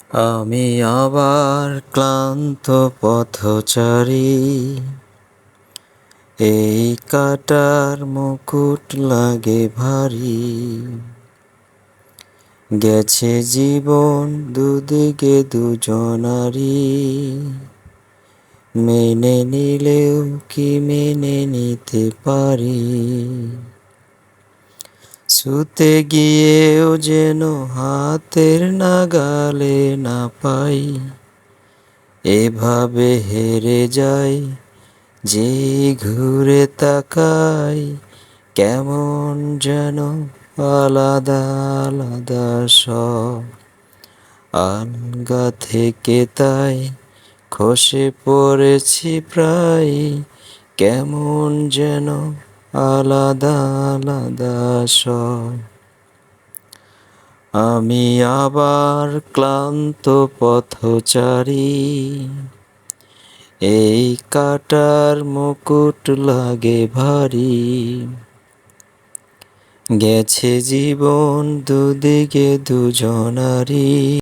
আমি আবার ক্লান্ত পথচারী, এই কাটার মুকুট লাগে ভারী। গেছে জীবন দুদিকে দুজনারি, মেনে নিলেও কি মেনে নিতে পারি। ছুতে গিয়েও যেন হাতের নাগালে না পাই, এভাবে হেরে যাই যে ঘুরে তাকাই। কেমন যেন আলাদা আলাদা সব, আলগা থেকে তাই খসে পড়েছি প্রায়। কেমন যেন আলাদা আলাদা সব। আমি আবার ক্লান্ত পথচারী, এই কাটার মুকুট লাগে ভারী। গেছে জীবন দুদিকে দুজনারি।